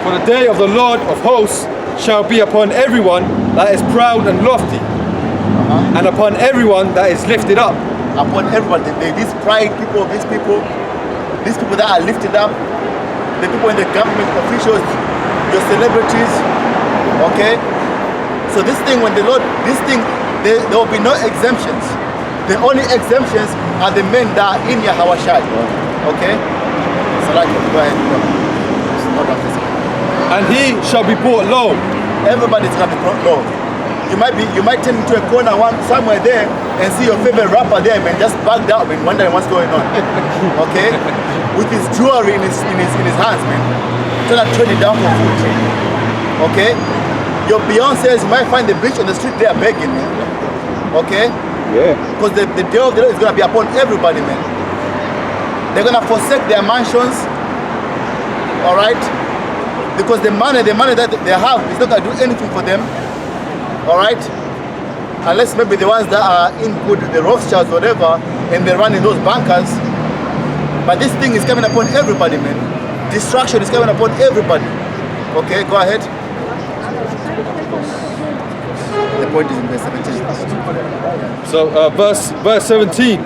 For the day of the Lord of hosts shall be upon everyone that is proud and lofty, and upon everyone that is lifted up. Upon everyone, these pride people, these people that are lifted up, the people in the government officials, your celebrities, okay? So this thing, when the Lord, there will be no exemptions. The only exemptions are the men that are in Yahweh Shai, okay? So like, go ahead. And he shall be brought low. Everybody's gonna be brought low. You might turn into a corner somewhere there and see your favorite rapper there, man, just bugged out, man, wondering what's going on. Okay? With his jewelry in his hands, man. Trying to turn it down for food. Okay? Your Beyonces, you might find the bitch on the street there begging, man. Okay? Yeah. Because the day of the Lord is gonna be upon everybody, man. They're gonna forsake their mansions. Alright? Because the money that they have is not gonna do anything for them. Alright? Unless maybe the ones that are in good, the Rothschilds, whatever, and they're running those bankers. But this thing is coming upon everybody, man. Destruction is coming upon everybody. Okay, go ahead. The point is in verse 17. So verse 17.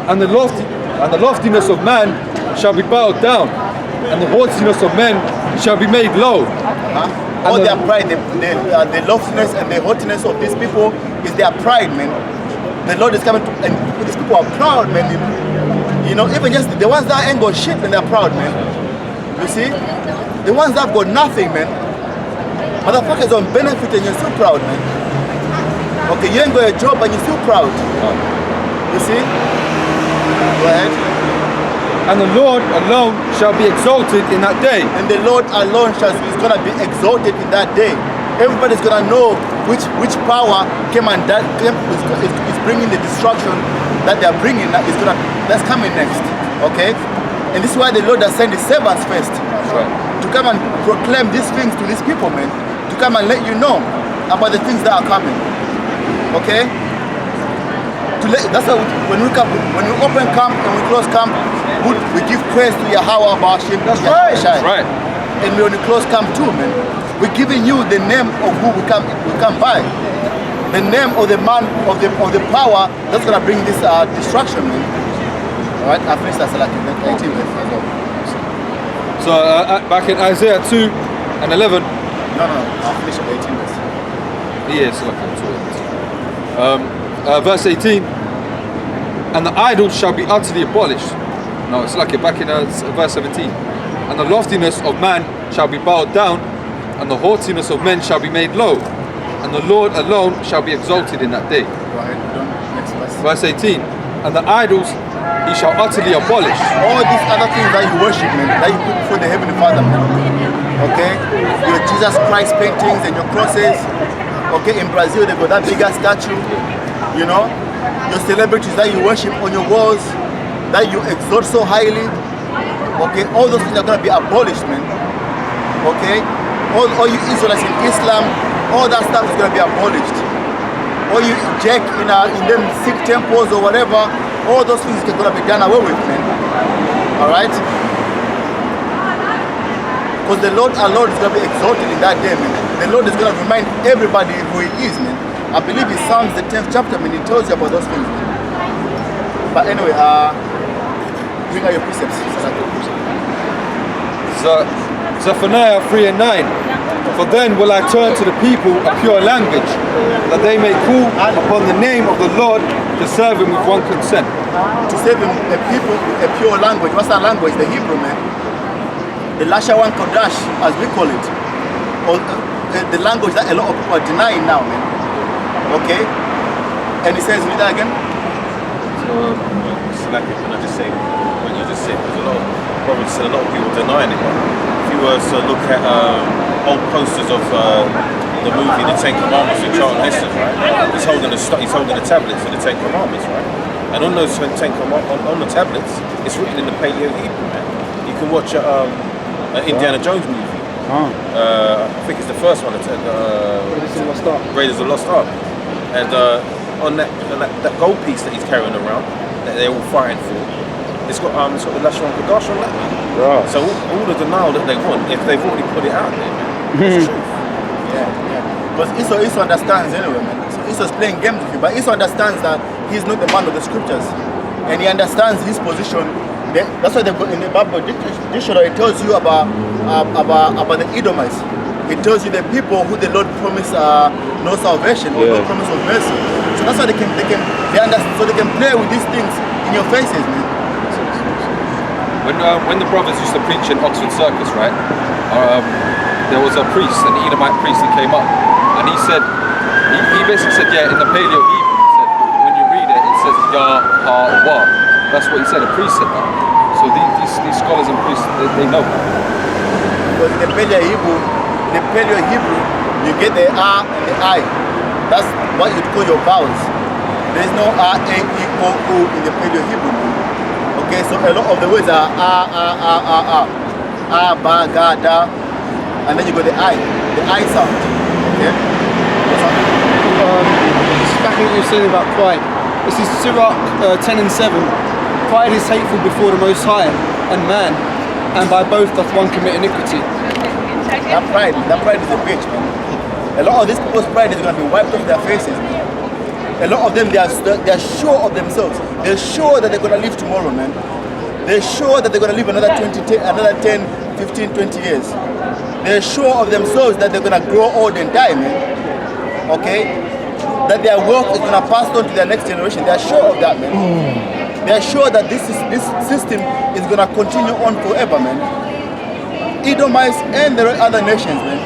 And the loftiness of man shall be bowed down, and the haughtiness of men shall be made low. All their pride, the loftiness and the haughtiness of these people is their pride, man. The Lord is coming to, and these people are proud, man. You know, even just the ones that ain't got shit, and they're proud, man. You see? The ones that have got nothing, man. Motherfuckers don't benefit and you're still proud, man. Okay, you ain't got a job and you're still proud. You see? Go ahead. And the Lord alone shall be exalted in that day. And the Lord alone is going to be exalted in that day. Everybody's going to know which power is bringing the destruction that they're bringing, that's coming next. Okay? And this is why the Lord has sent his servants first. That's right. To come and proclaim these things to these people, man. To come and let you know about the things that are coming. Okay? That's why when we open camp and we close camp, we give praise to Yahweh Bashim. That's right. That's right. And when we close camp too, man, we're giving you the name of who we come by. The name of the man of the power that's gonna bring this destruction, man. Alright, I finished that like 18 minutes ago. So back in Isaiah 2 and 11. No, I finished at 18 minutes. Yes, verse 18. And the idols shall be utterly abolished. No, it's like it back in verse 17. And the loftiness of man shall be bowed down, and the haughtiness of men shall be made low, and the Lord alone shall be exalted in that day. Go ahead, next verse. Verse 18. And the idols he shall utterly abolish. All these other things that you worship, man, that you put before the Heavenly Father, man. Okay? Your Jesus Christ paintings and your crosses. Okay, in Brazil they got that bigger statue. You know? Your celebrities that you worship on your walls, that you exalt so highly. Okay? All those things are going to be abolished, man. Okay? All you Israelites in Islam, all that stuff is going to be abolished. All you jack in them Sikh temples or whatever, all those things are going to be done away with, man. Alright? Because the Lord, our Lord, is going to be exalted in that day, man. The Lord is going to remind everybody who he is, man. I believe in Psalms, the 10th chapter, man, it tells you about those things, man. But anyway, bring out your precepts. Zephaniah 3 and 9. For then will I turn to the people a pure language, that they may call upon the name of the Lord to serve him with one consent. To serve him a people with a pure language. What's that language? The Hebrew, man. The Lashawan Kodash, as we call it. Or the language that a lot of people are denying now, man. Okay? And he says, read that again. So, it's like when you just said, there's a lot of brothers and a lot of people denying it. If you were to look at old posters of the movie The Ten Commandments with Charlton Heston, right? He's holding the tablets of the Ten Commandments, right? And on those on the tablets, it's written in the Paleo Hebrew, man. You can watch an Indiana Jones movie. I think it's the first one. Raiders of the Lost Ark. And on that gold piece that he's carrying around, that they're all fighting for, it's got the Lashon Kodash on that. Right. So all the denial that they want, if they've already put it out there, it's the truth. Because Esau understands anyway, man. So Esau's playing games with you, but Esau understands that he's not the man of the scriptures, and he understands his position. That's why they go in the Bible dictionary. It tells you about the Edomites. It tells you the people who the Lord promised no salvation or no promise of mercy. So that's why they understand. So they can play with these things in your faces, man. When the brothers used to preach in Oxford Circus, right? There was a priest, an Edomite priest, that came up, and he said, he basically said, yeah, in the Paleo Hebrew, he said, when you read it, it says Yah Ha Wah. That's what he said. A priest said that. So these scholars and priests, they know. Because in the Paleo Hebrew, you get the R and the I. That's what you call your vowels. There's no R, A, E, O, U in the Paleo Hebrew. Okay, so a lot of the words are A, Ba, Ga, Da, and then you got the I sound. Okay? Just back what you were saying about pride. This is Sirach 10 and 7. Pride is hateful before the Most High and man, and by both doth one commit iniquity. That pride is a bitch, man. A lot of these people's pride is going to be wiped off their faces, man. A lot of them, they are sure of themselves. They're sure that they're going to live tomorrow, man. They're sure that they're going to live another 10, 15, 20 years. They're sure of themselves that they're going to grow old and die, man. Okay? That their wealth is going to pass on to their next generation. They're sure of that, man. They're sure that this system is going to continue on forever, man. Edomites and the other nations, man.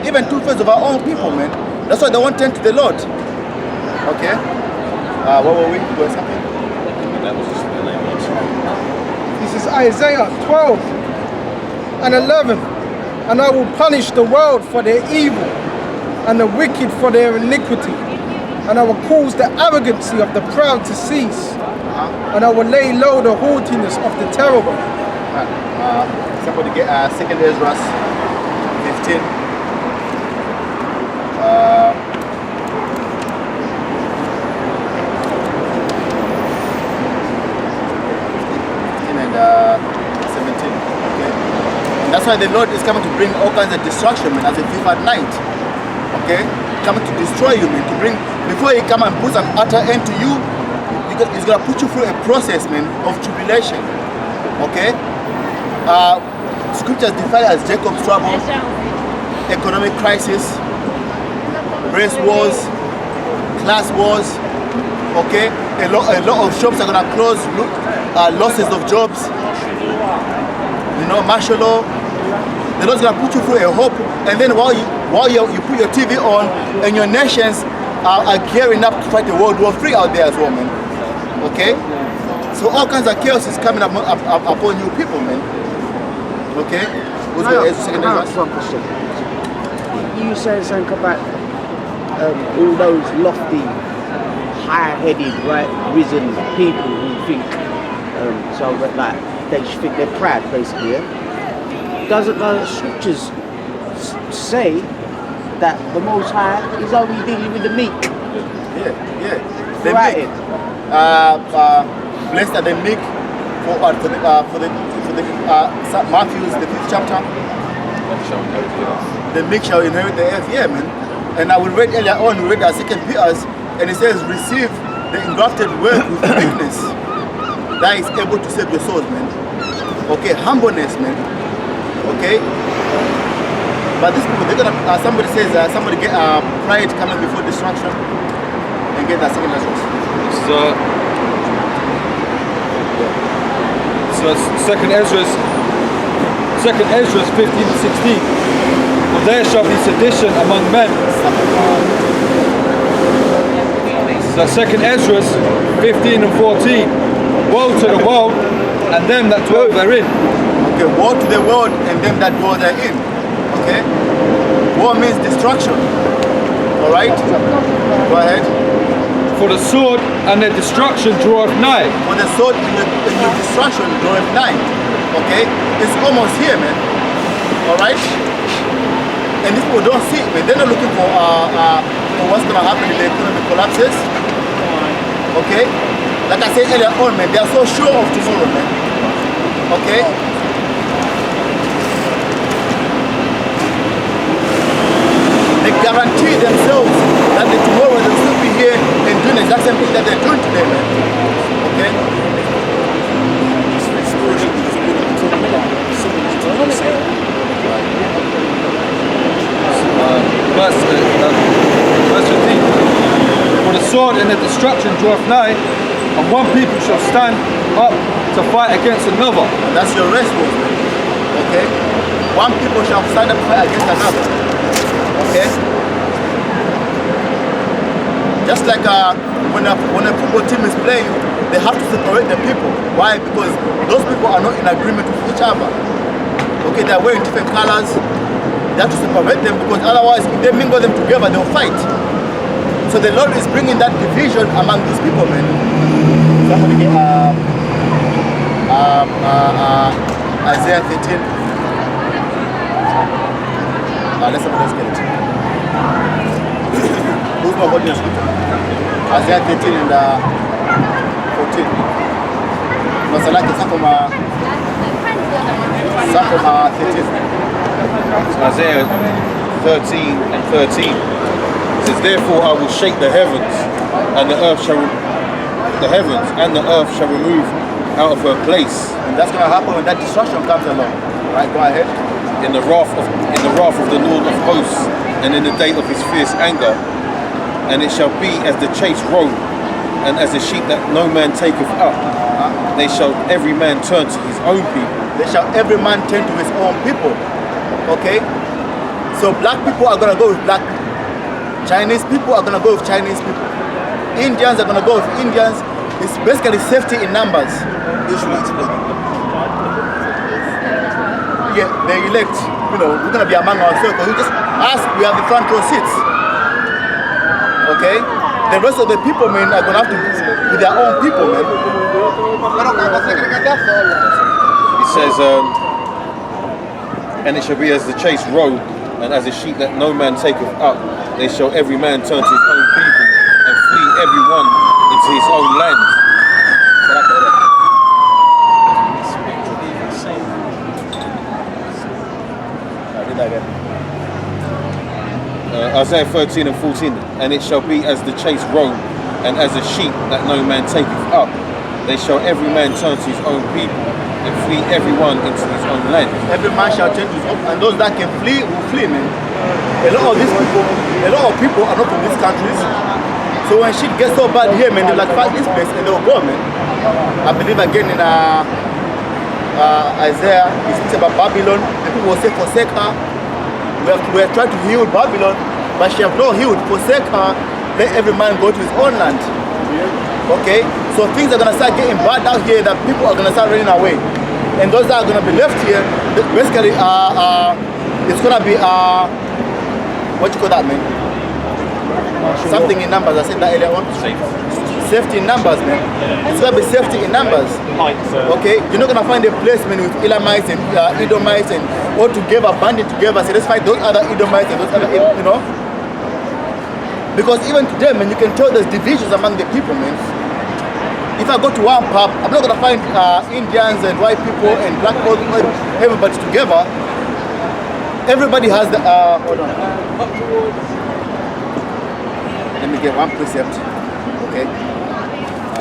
Even 2/3 of our own people, man. That's why they won't turn to the Lord. Okay? What were we? What's happening? That was just the name. This is Isaiah 12 and 11. And I will punish the world for their evil and the wicked for their iniquity. And I will cause the arrogancy of the proud to cease. And I will lay low the haughtiness of the terrible. Somebody get 2nd Ezra 15. And 17. Okay. And that's why the Lord is coming to bring all kinds of destruction, man, as a thief at night. Okay? Coming to destroy you, man. To bring, before he come and put an utter end to you, he's gonna put you through a process, man, of tribulation. Okay? Scriptures define as Jacob's trouble, economic crisis, race wars, class wars. Okay? A lot of shops are gonna close, losses of jobs. You know, martial law. The Lord's gonna put you through a hope, and then while you put your TV on, and your nations are gearing up to fight a World War III out there as well, man. Okay? So all kinds of chaos is coming up upon you people, man. Okay? Who's Can I the second ask one question? You said something about all those lofty, high-headed, right, risen people who think so that like they should think they're proud, basically. Yeah? Doesn't the scriptures say that the Most High is only dealing with the meek? Yeah. The Right. meek. Blessed are the meek for the Matthew, the 5th chapter. The meek shall inherit the earth. Yeah, man. And we read earlier on, we read 2 Peter, and it says, receive the engrafted word with meekness, that is able to save your souls, man. Okay, humbleness, man. Okay. But these people, they're gonna. Somebody says, somebody get pride coming before destruction, and get that second verse. So 2nd Ezra 15 to 16. For there shall be sedition among men. So 2nd Ezra 15 and 14. Woe to the world and them that dwell therein. Okay, woe to the world and them that dwell therein. Okay? War means destruction. Alright? Go ahead. For the sword and their destruction draweth nigh. For the sword and your destruction draweth nigh. Okay? It's almost here, man. Alright? And these people don't see it, man. They're not looking for what's gonna happen if the economy collapses. Okay? Like I said earlier on, man, they are so sure of tomorrow, man. Okay? They guarantee themselves that tomorrow they'll still be here and doing the exact same thing that they're doing today, man. Okay? Verse 15. For the sword and the destruction draweth nigh, and one people shall stand up to fight against another. And that's your response, man. Okay? One people shall stand up and fight against another. Okay? Just like when a football team is playing, they have to separate the people. Why? Because those people are not in agreement with each other. Okay, they are wearing different colors. They have to separate them because otherwise, if they mingle them together, they'll fight. So the Lord is bringing that division among these people, man. Somebody get Isaiah 13. Let's somebody else get it. Who's not holding the scripture? Isaiah 13 and 14. Masalaki Sakoma 13. Isaiah 13 and 13. It says, therefore I will shake the heavens, and the earth shall remove out of her place. And that's going to happen when that destruction comes along. Right, go ahead. In the wrath of the Lord of hosts, and in the day of his fierce anger. And it shall be as the chased roe, and as the sheep that no man taketh up. They shall every man turn to his own people. They shall every man turn to his own people. Okay? So black people are going to go with black people. Chinese people are going to go with Chinese people. Indians are going to go with Indians. It's basically safety in numbers. You should explain. Yeah, they elect. You know, we're going to be among ourselves. We just ask, we have the front row seats. Okay? The rest of the people, man, are going to have to be their own people, man. It says, and it shall be as the chased roe, and as a sheep that no man taketh up. They shall every man turn to his own people, and flee every one into his own land. Isaiah 13 and 14. And it shall be as the chased roe, and as a sheep that no man taketh up. They shall every man turn to his own people, and flee every one into his own land. Every man shall turn to his own, and those that can flee will flee, man. A lot of people are not from these countries. So when shit gets so bad here, man, they're like, fight this place, and they'll go, man. I believe again in Isaiah, it speaks about Babylon. The people will say, forsake her. We have tried to heal Babylon, but she have not healed. Forsake her, let every man go to his own land. Okay? So things are going to start getting bad out here that people are going to start running away. And those that are going to be left here, basically, it's going to be, what you call that, man? Something in numbers, I said that earlier on. Safety in numbers, man. It's going to be safety in numbers. Okay? You're not going to find a placement with Elamites and Edomites and all together, banded together. So let's fight those other Edomites and those other, you know? Because even today, man, you can tell there's divisions among the people, man. If I go to one pub, I'm not going to find Indians and white people and black people, everybody together. Everybody has the, hold on. Let me get one precept, okay?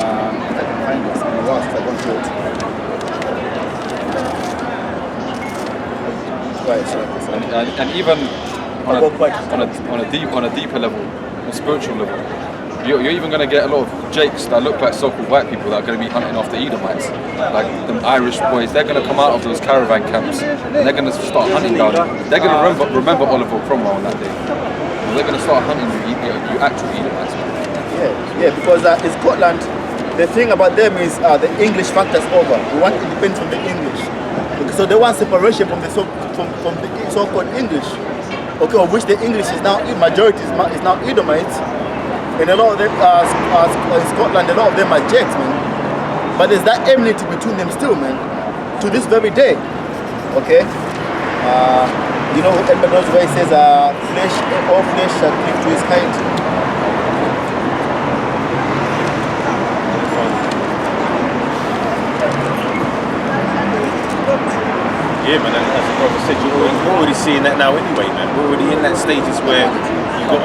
If I can find this, in the last, I don't do it. Right, And even on a deeper level, a spiritual level, you're even going to get a lot of jakes that look like so-called white people that are going to be hunting after Edomites. Like the Irish boys, they're going to come out of those caravan camps and they're going to start hunting down. They're going to remember Oliver Cromwell on that day. And they're going to start hunting you actual Edomites. Yeah, because in Scotland, the thing about them is the English factor's over. We want independence from the English. Okay, so they want separation from the so-called English. Okay, of which the English is now, majority is now Edomites. And a lot of them in Scotland, a lot of them are Jakes, man. But there's that enmity between them still, man. To this very day. Okay? You know, everybody knows where it says, all flesh shall cleave to his kind. Yeah, man, as the brother said, you're already seeing that now anyway, man. We're already in that stages where you've got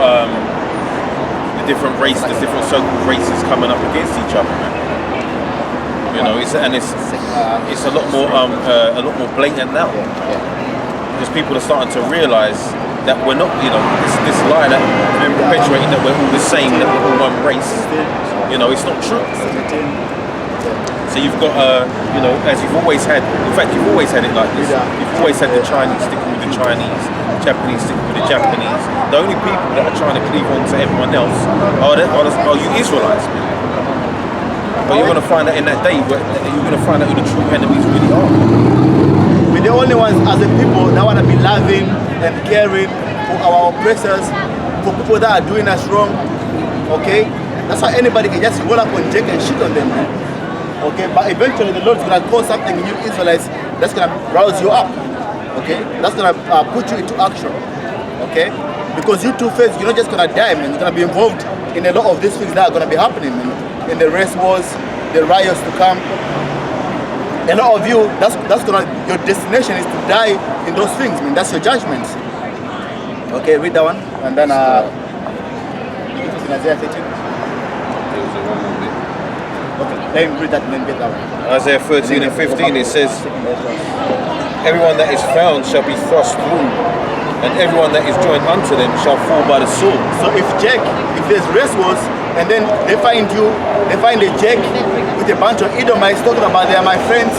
the different races, the different so-called races coming up against each other, man. You know, it's a lot more blatant now. Because people are starting to realise that we're not, you know, this lie that we're perpetuating that we're all the same, that we're all one race. You know, it's not true. So you've got, you know, as you've always had, in fact, you've always had it like this. You've always had the Chinese sticking with the Chinese, Japanese sticking with the Japanese. The only people that are trying to cleave on to everyone else are you Israelites, man. But you're going to find out in that day, you're going to find out who the true enemies really are. We're the only ones as a people that want to be loving and caring for our oppressors, for people that are doing us wrong, okay? That's why anybody can just roll up on Jake and shit on them, man. Okay, but eventually the Lord's gonna call something in you Israelites that's gonna rouse you up. Okay, that's gonna put you into action. Okay, because you two-faced, you're not just gonna die, man. You're gonna be involved in a lot of these things that are gonna be happening, man. In the race wars, the riots to come. A lot of you, that's gonna, your destination is to die in those things, man. That's your judgment. Okay, read that one, and then it was in Isaiah 13. Okay, let me read that and then get that one. Isaiah 13 and 15, it says, everyone that is found shall be thrust through, and everyone that is joined unto them shall fall by the sword. So if there's race wars, and then they find a Jack with a bunch of Edomites talking about they are my friends,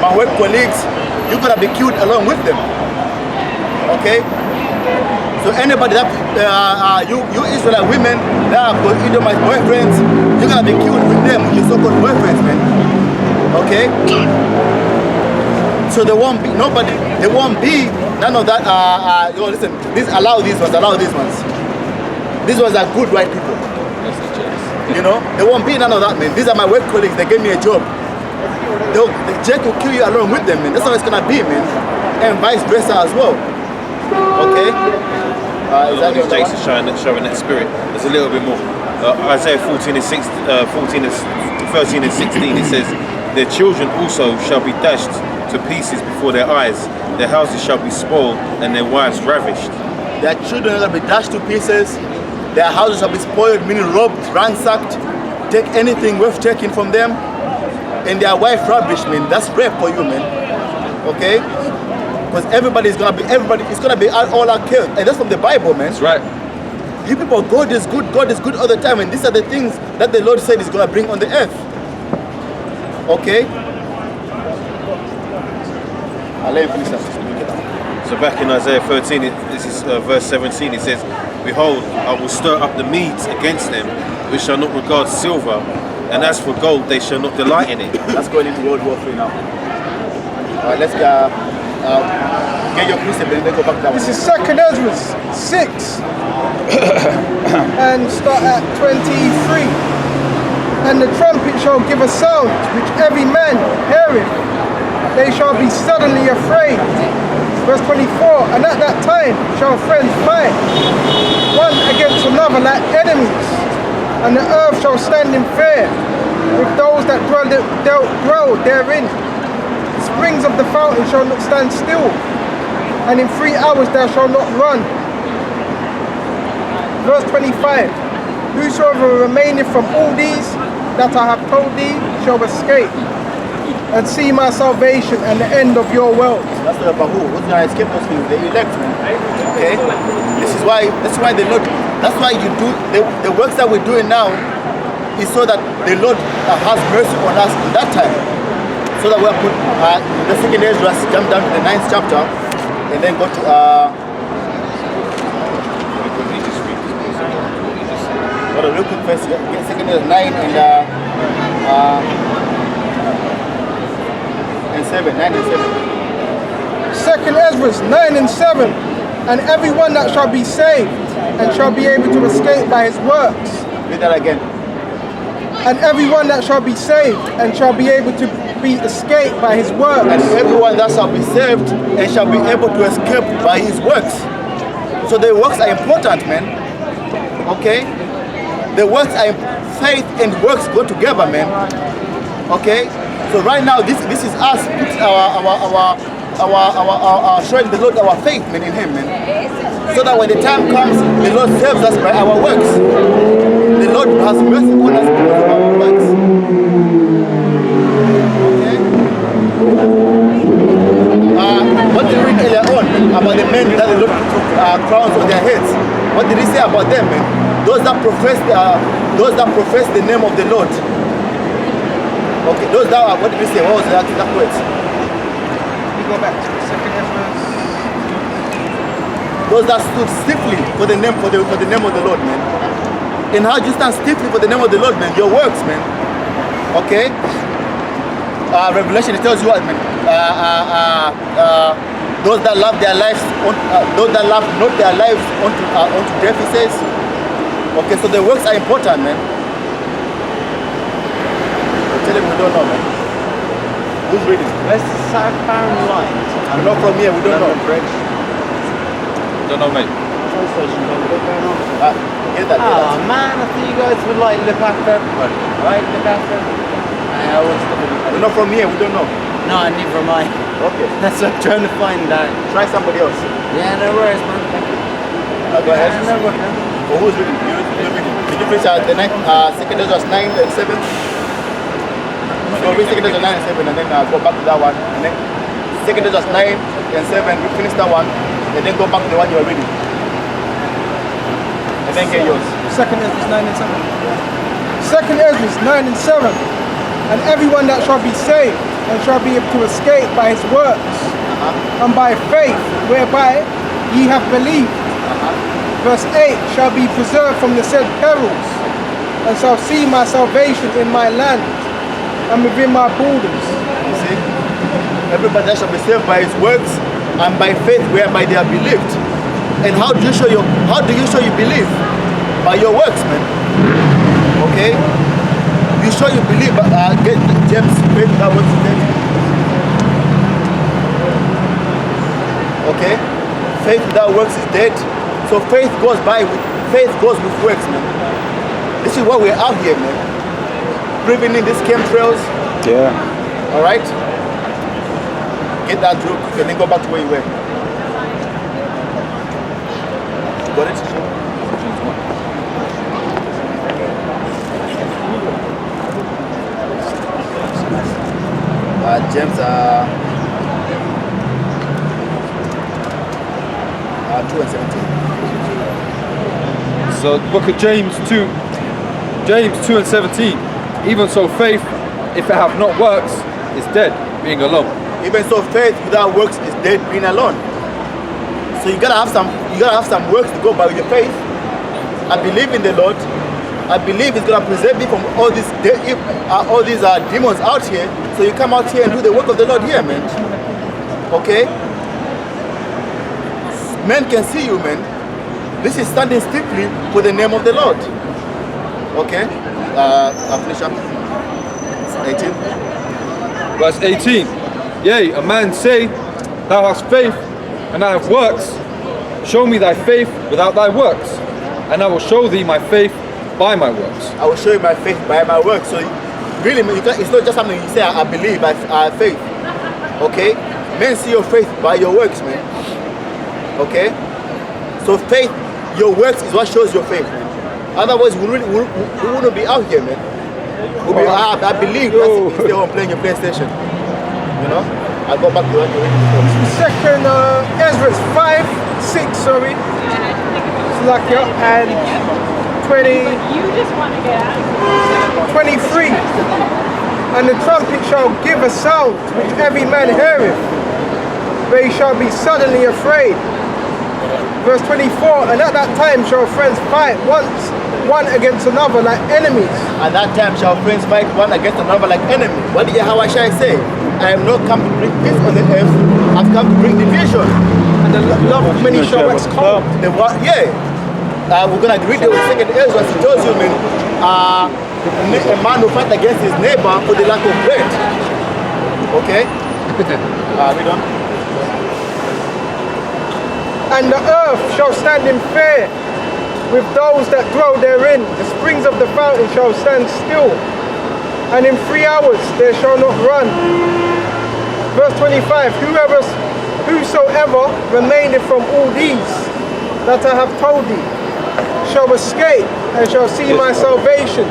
my work colleagues, you're gonna be killed along with them. Okay? So anybody that you Israelite women that have got Edomite boyfriends, you're gonna be killed with them, with your so-called boyfriends, man. Okay? So there won't be none of that. Yo, listen, allow these ones. These ones are good white people. You know, there won't be none of that, man. These are my work colleagues. They gave me a job. The Jack will kill you along with them, man. That's how it's gonna be, man. And vice versa as well. Okay. Jason showing that spirit. There's a little bit more. Isaiah 13 and 16, it says, their children also shall be dashed to pieces before their eyes. Their houses shall be spoiled and their wives ravished. Their children shall be dashed to pieces. Their houses shall be spoiled, meaning robbed, ransacked, take anything worth taking from them. And their wife ravished, man. That's rape for you, man. Okay? Because everybody is gonna be all out killed, and that's from the Bible, man. That's right. You people, God is good all the time, and these are the things that the Lord said He's gonna bring on the earth. Okay. I'll let you finish that. So back in Isaiah 13, this is verse 17. It says, "Behold, I will stir up the Medes against them, which shall not regard silver, and as for gold, they shall not delight in it." Let's go into World War III now. All right, let's go. Get your precept and then go back to that one. This is 2nd Ezra 6 and start at 23. And the trumpet shall give a sound which every man heareth. They shall be suddenly afraid. Verse 24. And at that time shall friends fight one against another like enemies, and the earth shall stand in fear with those that dwell therein. Springs of the fountain shall not stand still, and in 3 hours thou shalt not run. Verse 25. Whosoever remaineth from all these that I have told thee shall escape, and see my salvation and the end of your world. That's the Bahu. Who's gonna escape those things? The elect, man. Okay? That's why the Lord, that's why you do the works that we're doing now is so that the Lord has mercy on us in that time. So that we're put the 2nd Ezra, jump down to the 9th chapter and then go to real quick first, get 2nd Ezra 9 and 7. 9 and 7. 2nd Ezra 9 and 7. And everyone that shall be saved and shall be able to escape by his works. Read that again. And everyone that shall be saved and shall be able to be escaped by his works. And everyone that shall be saved and shall be able to escape by his works. So the works are important, man. Okay? The works are, faith and works go together, man. Okay? So right now, this is us putting showing the Lord our faith, man, in Him, man. So that when the time comes, the Lord saves us by our works. The Lord has mercy on us because of our works. Okay? What did we read earlier on about the men that the Lord took crowns on their heads? What did He say about them, man? Those that profess the name of the Lord. Okay, those that are, what did He say? What was that words? You go back to the second Ezra. Those that stood stiffly for the name of the Lord, man. And how do you stand stiffly for the name of the Lord, man? Your works, man. Okay? Revelation, it tells you what, man? Those that love their lives, those that love not their lives unto death, He says. Okay, so the works are important, man. I'm telling you, we don't know, man. Who's reading? That's the southbound line. I'm not from here, we don't know. Don't know, mate. Translation, what's going on? Get that, Oh man, I thought you guys would like look after everybody, right? Look after everybody. We're not from here, we don't know. No, neither am I. Okay. That's what I'm trying to find out. Try somebody else. Yeah, no worries, man. Thank you. Go ahead. Yeah, no worries. Or who's reading? You're reading. Did you preach the next, 2 Ezra 9 and 7? So read 2 Ezra 9 and 7 and then go back to that one. And then 2 Ezra 9 and 7, we finish that one. And then go back to the one you're reading. And then get yours. Second Ezra 9 and 7. Second Ezra 9 and 7. And everyone that shall be saved and shall be able to escape by his works and by faith whereby ye have believed. Verse 8 shall be preserved from the said perils and shall see my salvation in my land and within my borders. You see? Everybody that shall be saved by his works and by faith whereby they are believed. And how do you show you believe? By your works, man. Okay? You show you believe, get James, faith without works is dead. Okay? Faith without works is dead. So faith goes with works, man. This is why we're out here, man. Breathing in these chemtrails. Yeah. Alright? Get that real quick and then go back to where you were. Got it? James 2 and 17. So the book of James 2 and 17. Even so faith, if it have not works, is dead, being alone. Even so faith without works is dead, being alone. So you gotta have some works to go by with your faith. I believe in the Lord. I believe He's gonna preserve me from all these demons out here. So you come out here and do the work of the Lord here, man. Okay? Men can see you, man. This is standing stiffly for the name of the Lord. Okay? I'll finish up. 18. Verse 18. Yea, a man say, thou hast faith, and I have works. Show me thy faith without thy works, and I will show thee my faith by my works. I will show you my faith by my works. So really, it's not just something you say, I believe, I have faith. Okay? Men see your faith by your works, man. Okay? So faith, your works is what shows your faith, man. Otherwise, we wouldn't be out here, man. We'll be, I believe that's stay home playing your PlayStation. You know? I'll go back to what you're reading before. Second Ezra 5:6, sorry. Slakia, and 23. And the trumpet shall give a sound which every man heareth. They shall be suddenly afraid. Verse 24, and at that time shall friends fight one against another like enemies. At that time shall friends fight one against another like enemies. What did Yahushua say? I am not come to bring peace on the earth, I've come to bring division. And the love of many shall wax cold. We're going to read the second Ezra. It tells you, man, a man who fight against his neighbor for the lack of bread. Okay? Read on. And the earth shall stand in fear with those that dwell therein. The springs of the fountain shall stand still, and in 3 hours they shall not run. Verse 25, whosoever remaineth from all these that I have told thee shall escape and shall see my salvation.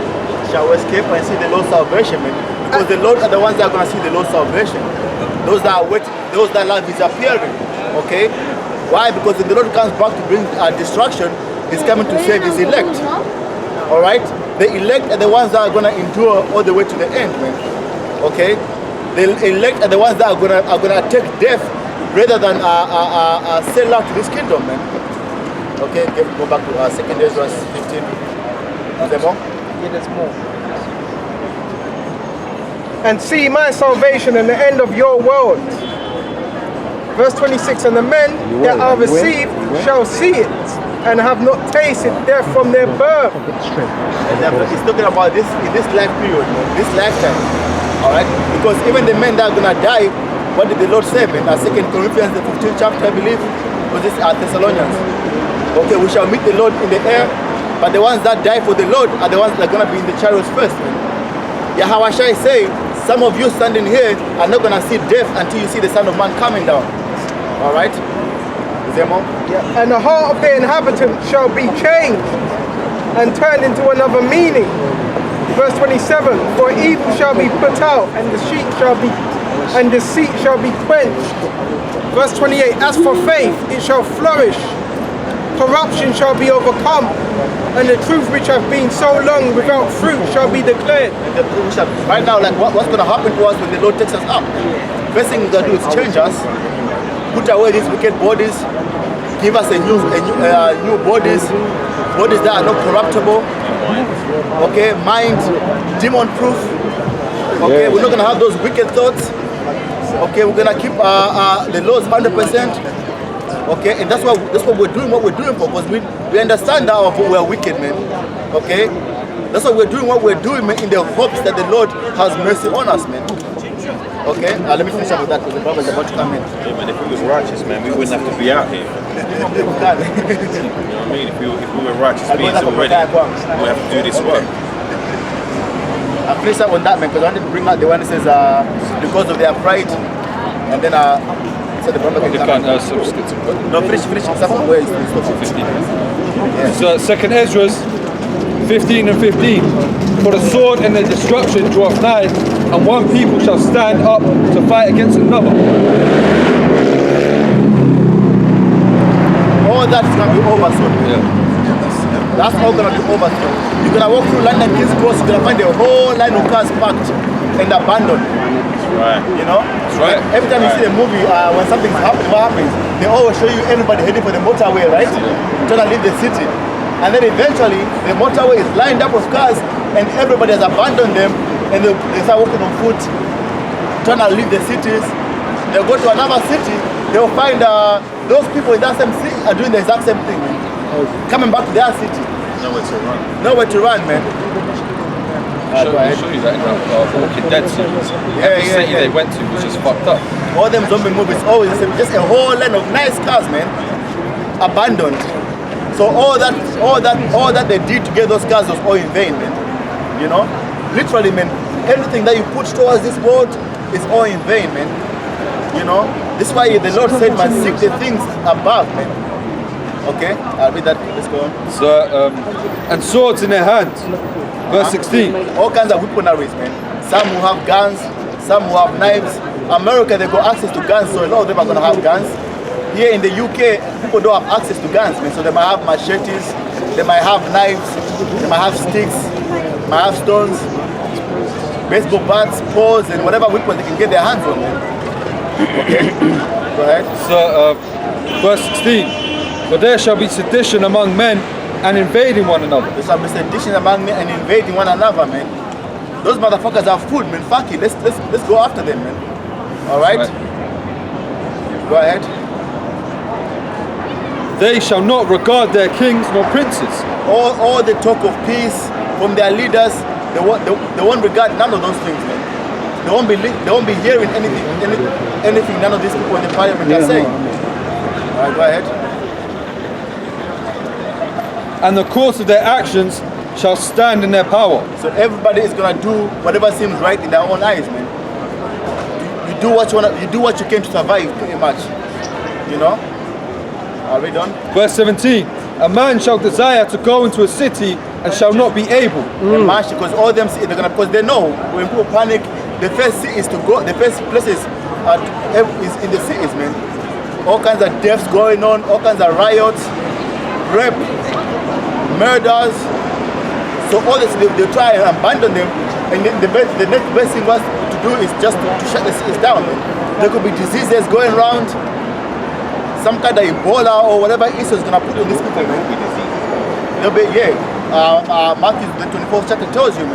Shall escape and see the Lord's salvation, man. Because the Lord are the ones that are going to see the Lord's salvation. Those that are waiting, those that love is appearing. Okay? Why? Because if the Lord comes back to bring destruction, He's coming to save His elect. Alright? The elect are the ones that are going to endure all the way to the end, man. Okay? The elect are the ones that are gonna take death rather than sell out to this kingdom, man. Okay, go back to 2 Ezra 15. Is there more? Yeah, there's more. And see my salvation and the end of your world. Verse 26, and the men that are received shall see it and have not tasted death from their birth. And he's talking about this in this life period, man, this lifetime. Alright? Because even the men that are gonna die, what did the Lord say, man? 2 Corinthians the 15th chapter, I believe, or this Thessalonians. Okay, we shall meet the Lord in the air, but the ones that die for the Lord are the ones that are gonna be in the chariots first, man. Yahweh Shai say, some of you standing here are not gonna see death until you see the Son of Man coming down. Alright? Is there more? Yeah. And the heart of the inhabitant shall be changed and turned into another meaning. Verse 27, for evil shall be put out, and deceit shall be quenched. Verse 28, as for faith, it shall flourish. Corruption shall be overcome, and the truth which hath been so long without fruit shall be declared. Right now, like what's going to happen to us when the Lord takes us up? First thing He's going to do is change us, put away these wicked bodies, give us a new bodies that are not corruptible. Okay, mind, demon proof. Okay, we're not going to have those wicked thoughts. Okay, we're going to keep the laws 100%. Okay, and that's what we're doing what we're doing for, because we understand that we're wicked, man. Okay, that's why we're doing what we're doing, man, in the hopes that the Lord has mercy on us, man. Okay, let me finish up with that because the brother is about to come in. Yeah, man, if we was righteous, man, we wouldn't have to be out here. You know what I mean? If we were righteous beings already, we have to do this work. I'll finish up on that, man, because I wanted to bring out the one that says because of their pride, and then so the brother can come in. No, finish something where it's 15. Yeah. So 2 Ezra 15 and 15. For the sword and the destruction draweth nigh, and one people shall stand up to fight against another. All that is going to be over soon. Yeah. That's all going to be over soon. You're going to walk through London King's Cross, you're going to find a whole line of cars parked and abandoned. Right. You know? That's right. Like every time you see a movie, when something's happening, what happens? They always show you everybody heading for the motorway, right? Trying to leave the city. And then eventually, the motorway is lined up with cars and everybody has abandoned them and they start walking on foot, trying to leave the cities. They'll go to another city, they'll find those people in that same city are doing the exact same thing. Coming back to their city. Nowhere to run. Nowhere to run, man. I'll show you that in the Walking Dead series. Every city they went to was just fucked up. All them zombie movies always just a whole line of nice cars, man, abandoned. So all that they did to get those cars was all in vain, man. You know, literally, man. Anything that you put towards this world is all in vain, man. You know, this is why the Lord said, "Man, seek the things above, man." Okay, I'll read that. Let's go on. So and swords in their hands. Verse 16. All kinds of weaponaries, man. Some who have guns, some who have knives. America, they got access to guns, so a lot of them are gonna have guns. Here in the UK, people don't have access to guns, man. So they might have machetes, they might have knives, they might have sticks, they might have stones, baseball bats, paws, and whatever weapon they can get their hands on, man. Okay, go ahead. So verse 16. But there shall be sedition among men and invading one another. There shall be sedition among men and invading one another, man. Those motherfuckers have food, man. Fuck it. Let's go after them, man. All right. Go ahead. They shall not regard their kings nor princes. All the talk of peace from their leaders, they won't regard none of those things, man. They won't be hearing anything none of these people in the parliament are saying. All right, go ahead. And the course of their actions shall stand in their power. So everybody is gonna do whatever seems right in their own eyes, man. You do what you want. You do what you can to survive, pretty much. You know. Are we done? Verse 17. A man shall desire to go into a city and shall not be able. Because all them they're gonna, because they know when people panic, the first cities to go, the first places is in the cities, man. All kinds of deaths going on, all kinds of riots, rape, murders. So all this they try and abandon them, and then the next best thing was to do is just to shut the cities down. There could be diseases going around, some kind of Ebola or whatever issue is gonna put on these people, man. They'll be, yeah. Matthew, the 24th chapter tells you, man.